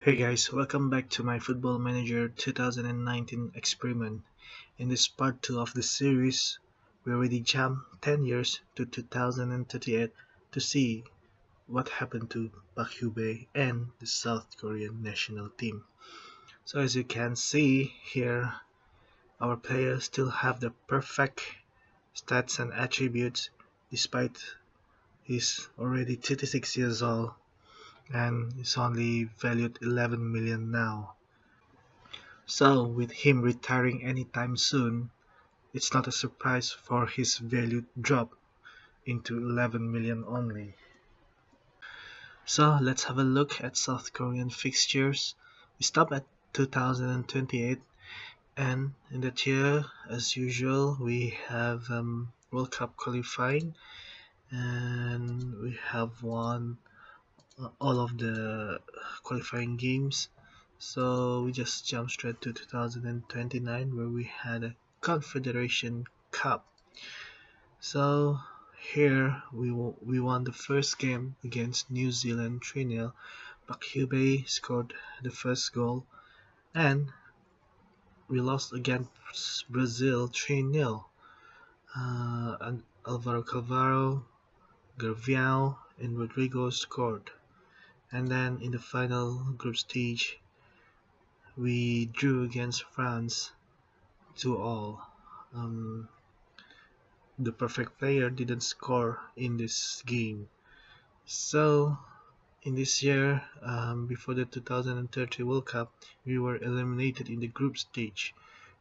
Hey guys, welcome back to my Football Manager 2019 experiment. In this part 2 of the series, we already jumped 10 years to 2038 to see what happened to Park Hyo-bae and the South Korean national team. So as you can see here, our players still have the perfect stats and attributes despite he's already 36 years old and is only valued 11 million now. So, with him retiring anytime soon, it's not a surprise for his value drop into 11 million only. So, let's have a look at South Korean fixtures. We stop at 2028, and in that year, as usual, we have World Cup qualifying, and we have won all of the qualifying games. So we just jump straight to 2029 where we had a Confederation Cup. So here we won the first game against New Zealand 3-0. Park Hyo-bae scored the first goal and we lost against Brazil 3-0. And Alvaro Calvaro, Gerviao and Rodrigo scored. And then in the final group stage we drew against France 2-all. Um, the perfect player didn't score in this game. So, in this year, before the 2030 World Cup, we were eliminated in the group stage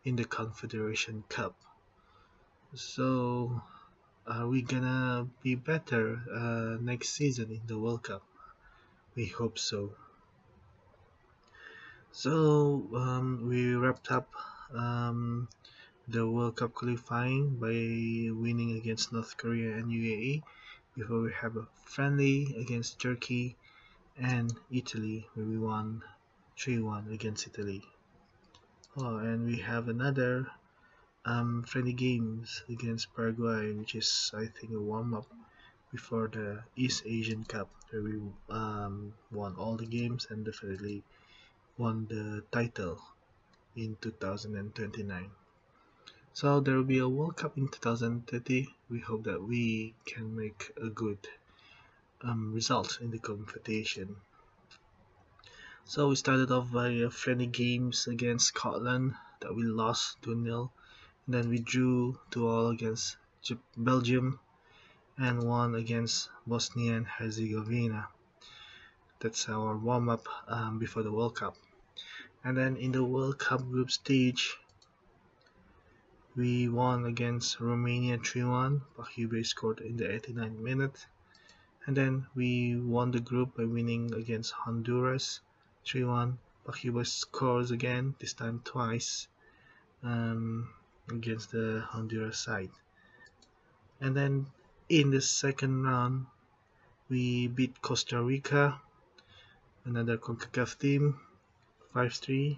in the Confederation Cup. So, are we gonna be better next season in the World Cup? We hope so. So, we wrapped up um, the World Cup qualifying by winning against North Korea and UAE before we have a friendly against Turkey and Italy where we won 3-1 against Italy. Oh, and we have another friendly games against Paraguay, which is I think a warm up before the East Asian Cup where we won all the games and definitely won the title in 2029. So there will be a World Cup in 2030. We hope that we can make a good result in the competition. So we started off by friendly games against Scotland that we lost 2-0. And then we drew 2-all against Belgium and won against Bosnia and Herzegovina. That's our warm up before the World Cup. And then in the World Cup group stage, we won against Romania 3-1. Park Hyo-bae scored in the 89th minute. And then we won the group by winning against Honduras 3-1. Park Hyo-bae scores again, this time twice, against the Honduras side. And then in the second round, we beat Costa Rica, another CONCACAF team, 5-3.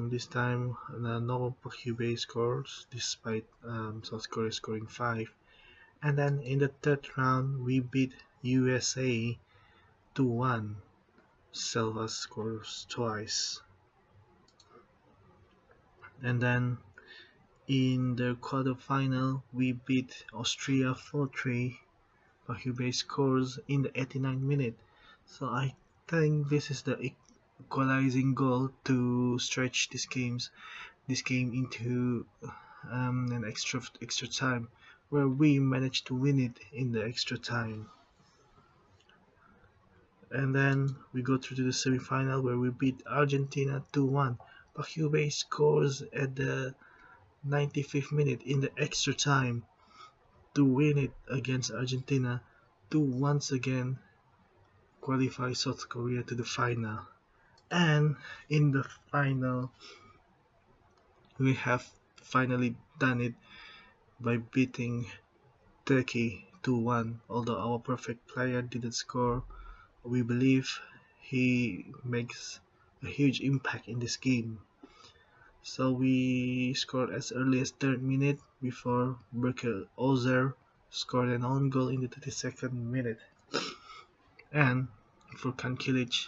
This time, no Park Hyo-bae scores, despite South Korea scoring 5. And then in the third round, we beat USA 2-1. Silva scores twice. And then in the quarterfinal, we beat Austria 4-3. Park Hyo-bae scores in the 89th minute. So I think this is the equalizing goal to stretch this game into an extra time, where we managed to win it in the extra time. And then we go through to the semi-final where we beat Argentina 2-1. Park Hyo-bae scores at the 95th minute in the extra time to win it against Argentina to once again qualify South Korea to the final. And in the final, we have finally done it by beating Turkey 2-1. Although our perfect player didn't score, we believe he makes a huge impact in this game. So we scored as early as 3rd minute before Berkel Ozer scored an own goal in the 32nd minute. And Furkan Kilic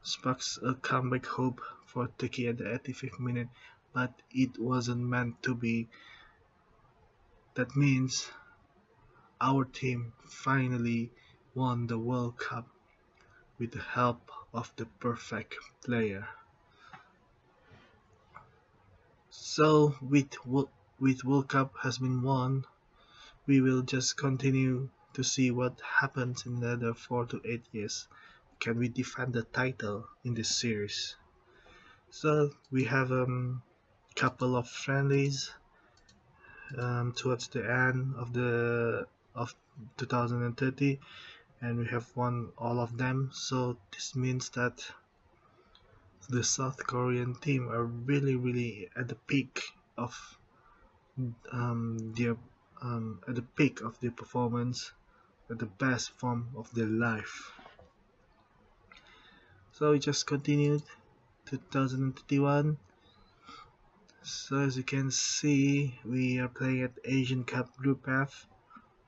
sparks a comeback hope for Turkey at the 85th minute, but it wasn't meant to be. That means our team finally won the World Cup with the help of the perfect player. So with World Cup has been won, we will just continue to see what happens in another 4 to 8 years. Can we defend the title in this series? So we have couple of friendlies towards the end of 2030, and we have won all of them. So this means that the South Korean team are really at the peak of their at the peak of their performance, at the best form of their life. So we just continued 2021. So as you can see, we are playing at Asian Cup Group F.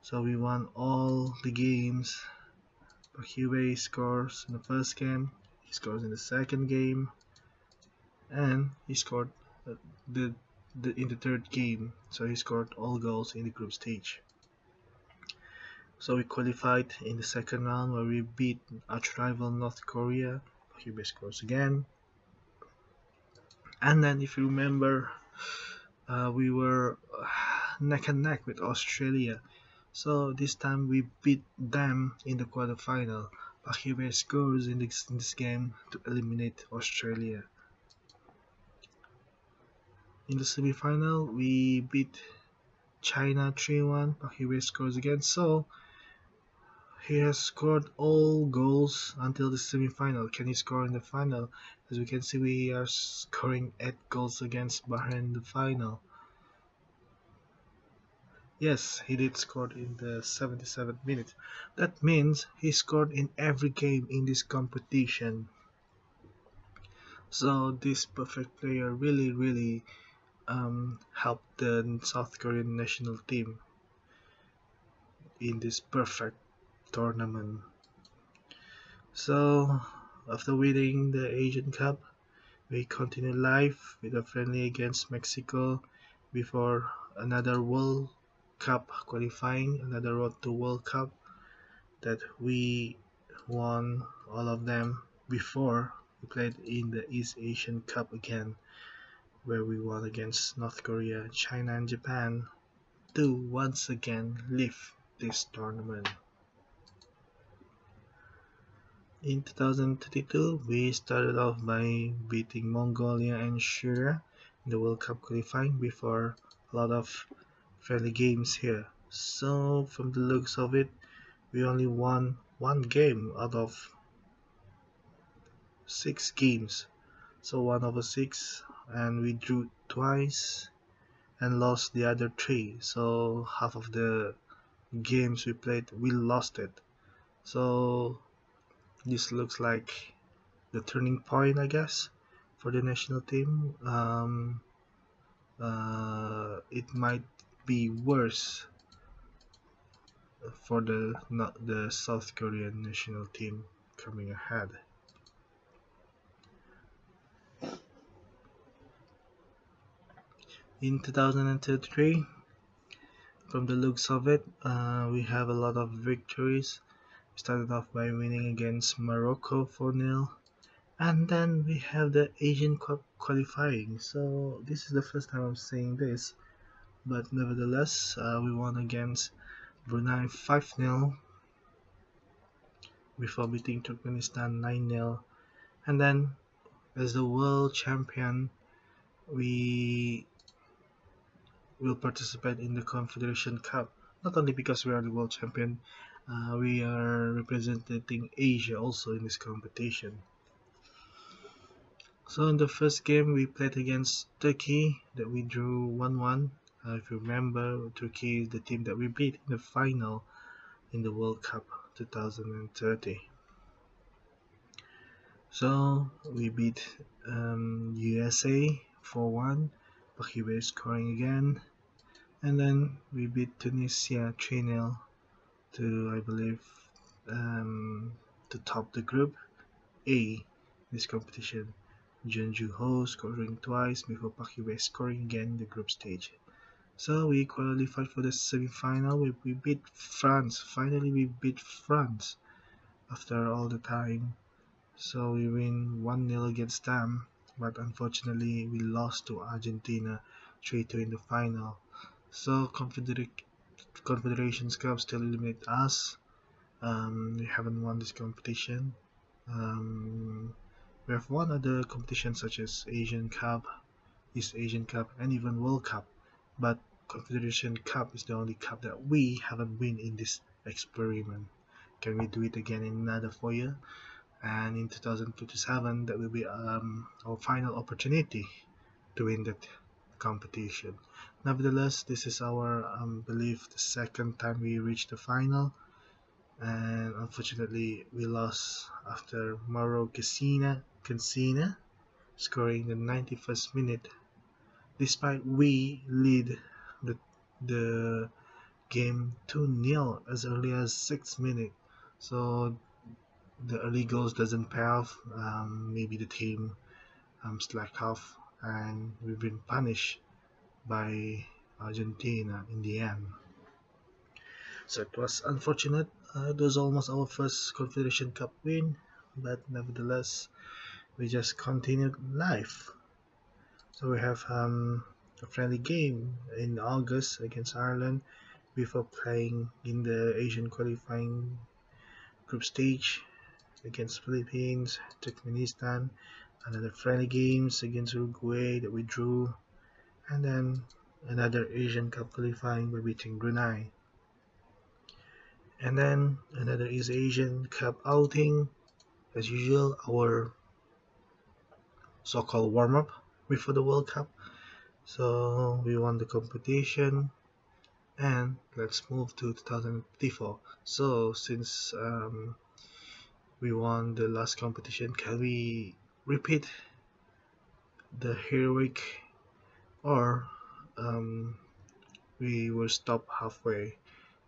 So we won all the games. Park scores in the first game, he scores in the second game, and he scored uh, the, in the third game. So he scored all goals in the group stage. So we qualified in the second round where we beat arch rival North Korea. Park scores again. And then if you remember, we were neck and neck with Australia. So this time we beat them in the quarterfinal. Park scores in this game to eliminate Australia. In the semi-final, we beat China 3-1. Park scores again. So he has scored all goals until the semi-final. Can he score in the final? As we can see, we are scoring 8 goals against Bahrain in the final. Yes, he did score in the 77th minute. That means he scored in every game in this competition. So this perfect player really helped the South Korean national team in this perfect tournament. So after winning the Asian Cup, we continue live with a friendly against Mexico before another World Cup qualifying, another road to World Cup that we won all of them before we played in the East Asian Cup again, where we won against North Korea, China, and Japan to once again lift this tournament. In 2022, we started off by beating Mongolia and Syria in the World Cup qualifying before a lot of friendly games here. So, from the looks of it, we only won one game out of 6 games. So, 1/6, and we drew twice and lost the other 3. So, half of the games we played, we lost it. So, this looks like the turning point, I guess, for the national team. It might be worse for the not the South Korean national team coming ahead. In 2023, from the looks of it, we have a lot of victories. We started off by winning against Morocco 4-0, and then we have the Asian Cup qualifying. So this is the first time I'm saying this, but nevertheless, we won against Brunei 5-0 before beating Turkmenistan 9-0. And then, as the world champion, we will participate in the Confederation Cup. Not only because we are the world champion, we are representing Asia also in this competition. So in the first game we played against Turkey that we drew 1-1. If you remember, Turkey is the team that we beat in the final in the World Cup 2030. So we beat USA 4-1, Bakire scoring again, and then we beat Tunisia 3-0 to, I believe, to top the group A. this competition. Jeonju Ho scoring twice before Park Hee-bae scoring again in the group stage. So we qualified for the semi-final. We beat France. Finally, we beat France after all the time. So we win 1-0 against them, but unfortunately we lost to Argentina 3-2 in the final. So Confederations Cup still eliminate us. We haven't won this competition. Um, we have won other competitions such as Asian Cup, East Asian Cup, and even World Cup. But Confederation Cup is the only cup that we haven't won in this experiment. Can we do it again in another 4 years? And in 2027, that will be our final opportunity to win that competition. Nevertheless, this is our belief the second time we reached the final, and unfortunately we lost after Mauro Cassina scoring the 91st minute. Despite we lead the the game 2-0 as early as 6 minutes, so the early goals doesn't pay off. Maybe the team slack off, and we've been punished by Argentina in the end. So it was unfortunate. It was almost our first Confederation Cup win, but nevertheless, we just continued life. So we have a friendly game in August against Ireland before playing in the Asian qualifying group stage against Philippines, Turkmenistan, another friendly games against Uruguay that we drew, and then another Asian Cup qualifying by beating Brunei. And then another East Asian Cup outing, as usual, our so-called warm-up before the World Cup. So we won the competition, and let's move to 2024. So since we won the last competition, can we repeat the heroic, or um, we were stopped halfway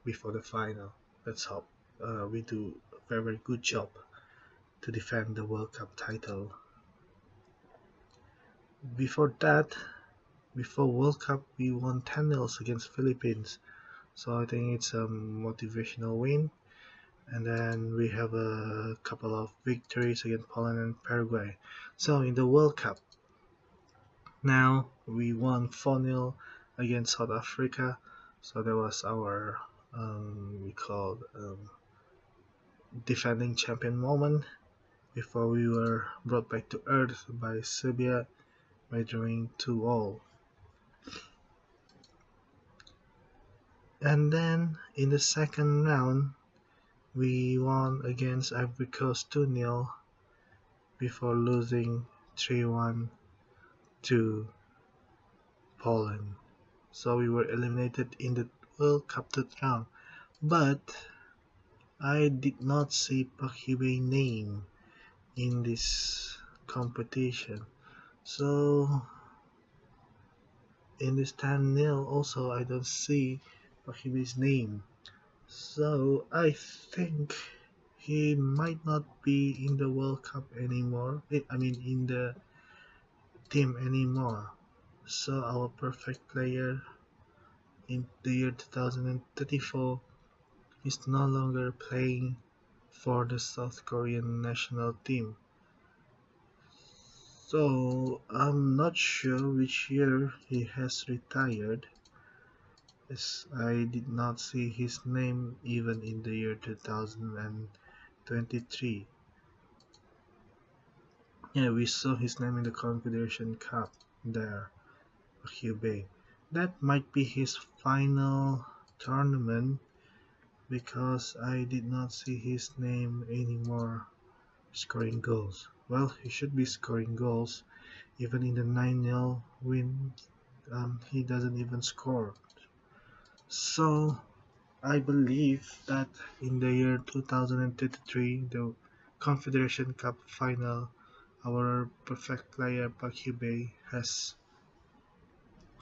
before the final? Let's hope we do a very, very good job to defend the World Cup title. Before that, before World Cup, we won 10-0 against Philippines. So I think it's a motivational win. And then we have a couple of victories against Poland and Paraguay. So in the World Cup, now we won 4-0 against South Africa. So that was our we called defending champion moment before we were brought back to earth by Serbia by drawing 2-all. And then in the second round, we won against Ivory Coast 2-0 before losing 3-1 to Poland. So we were eliminated in the World Cup third round. But I did not see Park Hee-bae name in this competition. So in this 10-0 also I don't see Park Hee-bae's name. So I think he might not be in the World Cup anymore. I mean in the team anymore. So our perfect player in the year 2034 is no longer playing for the South Korean national team. So I'm not sure which year he has retired, as I did not see his name even in the year 2023. Yeah, we saw his name in the Confederation Cup there, Hubei. That might be his final tournament because I did not see his name anymore scoring goals. Well, he should be scoring goals. Even in the 9-0 win, he doesn't even score. So I believe that in the year 2023, the Confederation Cup final, our perfect player Park Hee-bae has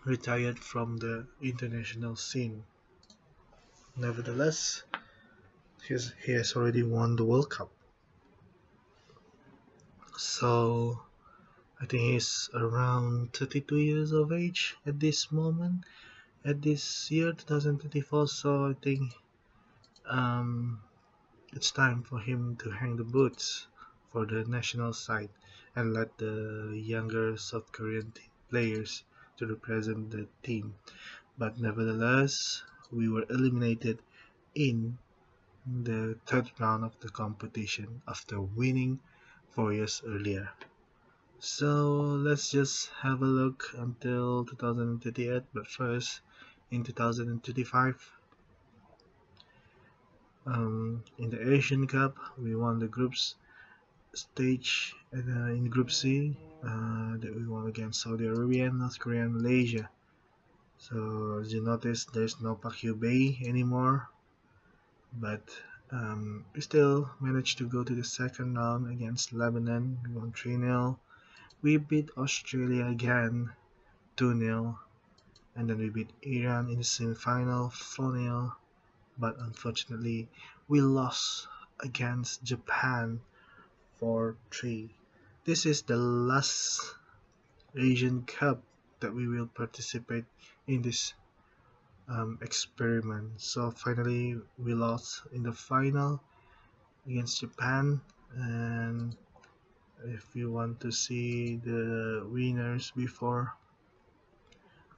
retired from the international scene. Nevertheless, he has already won the World Cup. So I think he's around 32 years of age at this moment, at this year 2024. So I think um, it's time for him to hang the boots for the national side and let the younger South Korean players to represent the team. But nevertheless, we were eliminated in the third round of the competition after winning 4 years earlier. So let's just have a look until 2038. But first, in 2025, in the Asian Cup, we won the groups stage in Group C that we won against Saudi Arabia, North Korea, and Malaysia. So as you notice, there's no Pakyu Bay anymore, but we still managed to go to the second round against Lebanon. We won 3-0. We beat Australia again 2-0, and then we beat Iran in the semi-final 4-0. But unfortunately, we lost against Japan 4-3. This is the last Asian Cup that we will participate in this experiment. So finally, we lost in the final against Japan. And if you want to see the winners before,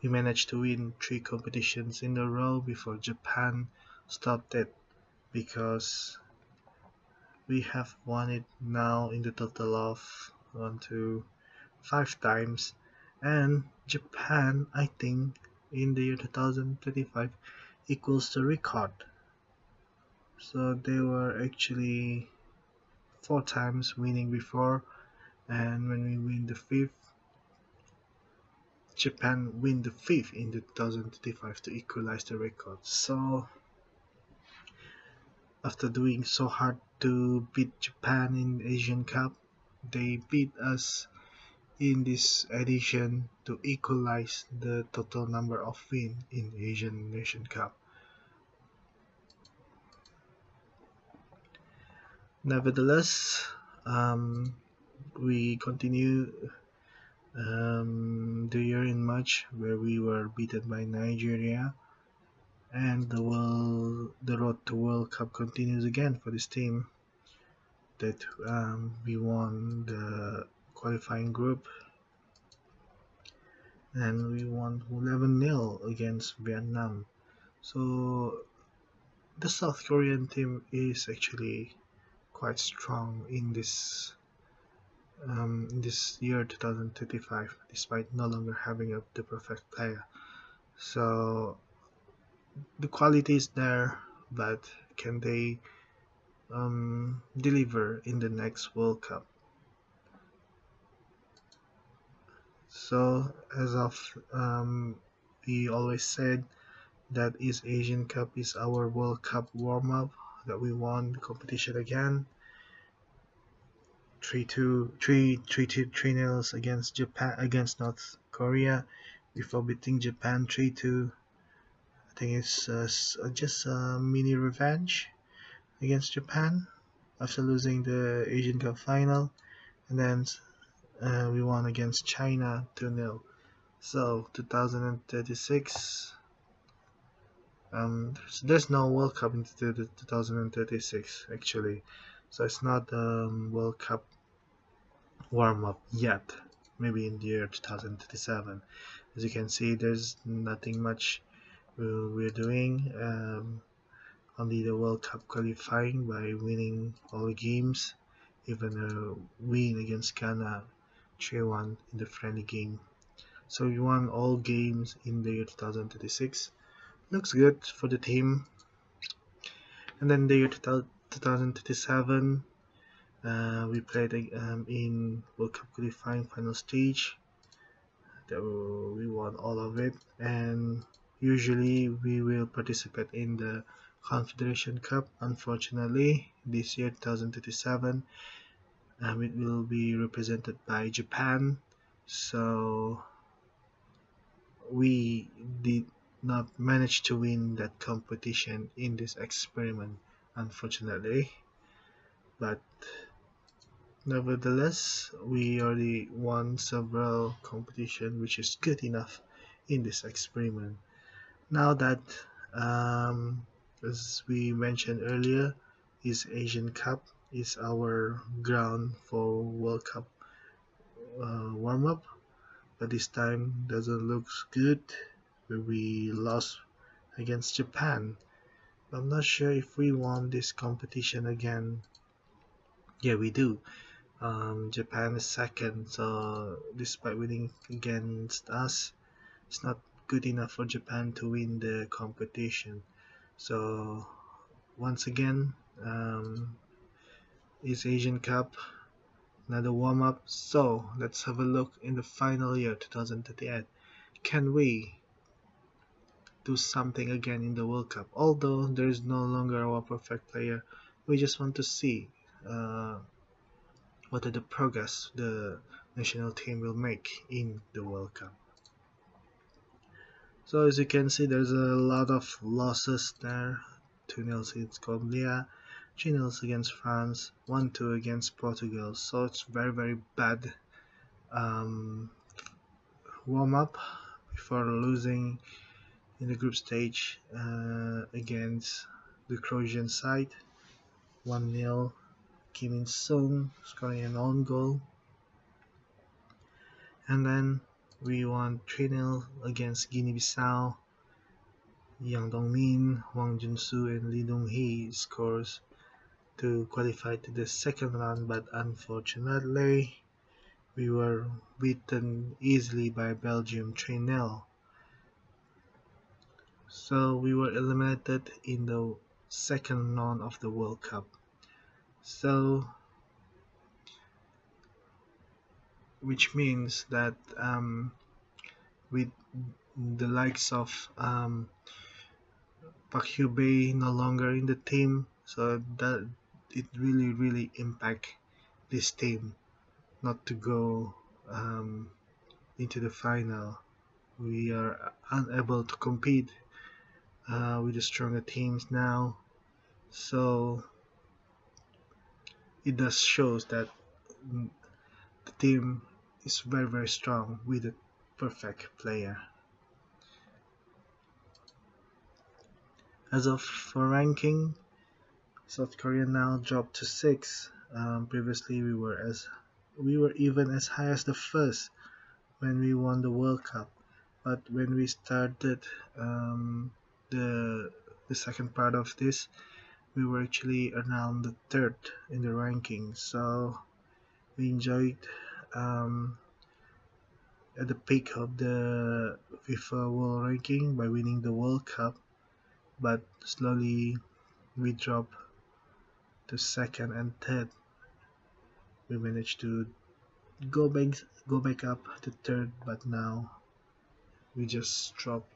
we managed to win three competitions in a row before Japan stopped it because we have won it now in the total of 1, 2, 5 times, and Japan, I think, in the year 2025 equals the record. So they were actually 4 times winning before, and when we win the fifth, Japan win the fifth in the 2025 to equalize the record. So after doing so hard to beat Japan in Asian Cup, they beat us in this edition to equalize the total number of wins in Asian Nation Cup. Nevertheless, um, we continue the year in March where we were beaten by Nigeria, and the road to World Cup continues again for this team. That we won the qualifying group and we won 11-0 against Vietnam. So the South Korean team is actually quite strong in this year 2035, despite no longer having the perfect player. So the quality is there, but can they deliver in the next World Cup? So as of we always said that is Asian Cup is our World Cup warm up that we won the competition again. 3-2, 3 nils against Japan against North Korea before beating Japan 3-2. I think it's just a mini revenge against Japan after losing the Asian Cup final, and then we won against China 2-0. So 2036, there's no World Cup in 2036 actually, so it's not World Cup warm up yet. Maybe in the year 2037. As you can see, there's nothing much we're doing. Only the World Cup qualifying by winning all the games, even a win against Ghana 3-1 in the friendly game. So we won all games in the year 2036. Looks good for the team. And then the year 2037, we played in World Cup qualifying final stage. We won all of it, and usually we will participate in the Confederation Cup. Unfortunately, this year 2037, it will be represented by Japan. So we did not manage to win that competition in this experiment, unfortunately. But Nevertheless, we already won several competition, which is good enough in this experiment. Now that, um, as we mentioned earlier, is Asian Cup is our ground for World Cup warm up, but this time doesn't look good. Where we lost against Japan. I'm not sure if we won this competition again. Yeah, we do. Japan is second, so despite winning against us, it's not good enough for Japan to win the competition. So once again, it's Asian Cup, another warm up. So let's have a look in the final year 2038. Can we do something again in the World Cup? Although there is no longer our perfect player, we just want to see uh, what are the progress the national team will make in the World Cup. So as you can see, there's a lot of losses there. 2-0 against Colombia, 3-0 against France, 1-2 against Portugal. So it's very very bad um, warm up before losing in the group stage against the Croatian side. 1-0. Kim In Sung scoring an own goal, and then we won 3-0 against Guinea-Bissau. Yang Dongmin, Wang Junsu, and Lee Dong-hee scores to qualify to the second round, but unfortunately, we were beaten easily by Belgium 3-0. So we were eliminated in the second round of the World Cup. So, which means that with the likes of Park Hyo-bae no longer in the team, so that it really impact this team not to go um, into the final. We are unable to compete with the stronger teams now, so it does shows that mm, the team is very strong with a perfect player. As of for ranking, South Korea now dropped to 6. Previously, we were even as high as the first when we won the World Cup. But when we started um, the the second part of this, we were actually around the third in the ranking. So we enjoyed um, at the peak of the FIFA World Ranking by winning the World Cup. But slowly we dropped to second and third. We managed to go back up to third, but now we just dropped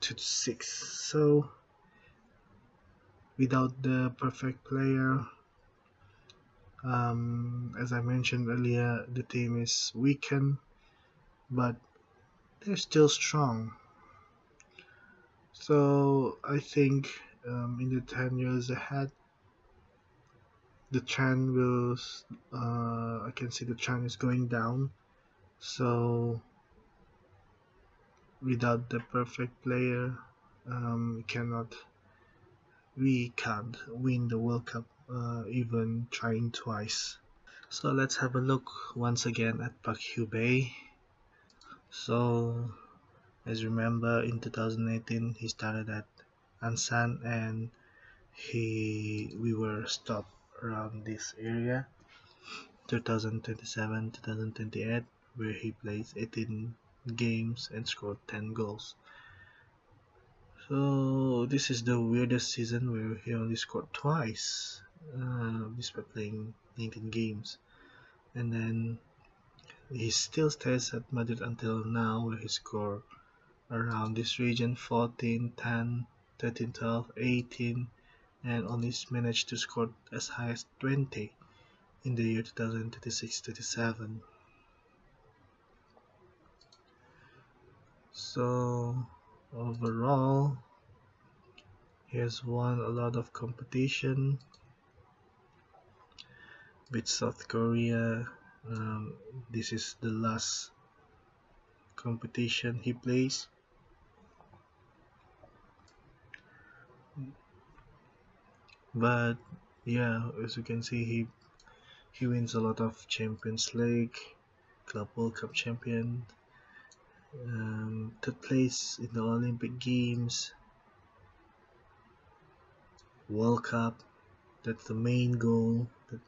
to sixth. So without the perfect player, as I mentioned earlier, the team is weakened, but they're still strong. So I think in the 10 years ahead, the trend will, I can see the trend is going down. So without the perfect player, we cannot we can't win the World Cup even trying twice. So let's have a look once again at Park Hyo-bae. So as you remember in 2018 he started at Ansan and he we were stopped around this area 2027 2028 where he plays 18 games and scored 10 goals. So this is the weirdest season where he only scored twice, despite playing 19 games. And then he still stays at Madrid until now, where he scored around this region 14, 10, 13, 12, 18, and only managed to score as high as 20 in the year 2026-27. So overall, he has won a lot of competition, with South Korea. Um, this is the last competition he plays, but yeah, as you can see, he wins a lot of Champions League, Club World Cup champion, third place in the Olympic Games, World Cup. That's the main goal that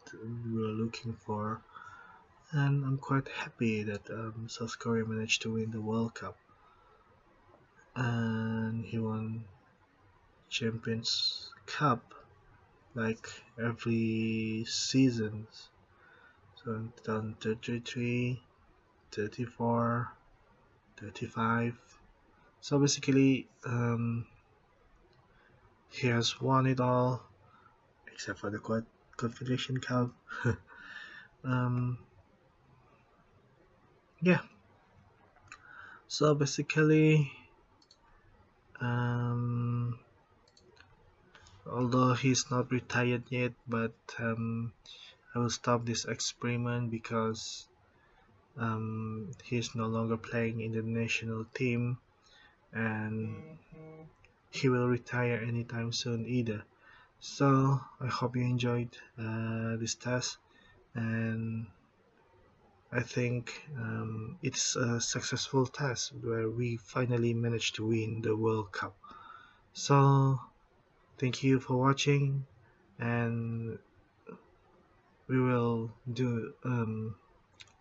we're looking for, and I'm quite happy that South Korea managed to win the World Cup, and he won Champions Cup like every season. So in 2033, 34, 35. So basically, he has won it all except for the Confederation Cup. um, yeah. So basically, um, although he's not retired yet, but I will stop this experiment because he's no longer playing in the national team, and he will retire anytime soon either. So I hope you enjoyed this test, and I think it's a successful test where we finally managed to win the World Cup. So thank you for watching, and we will do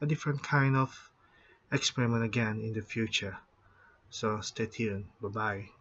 a different kind of experiment again in the future. So stay tuned. Bye bye.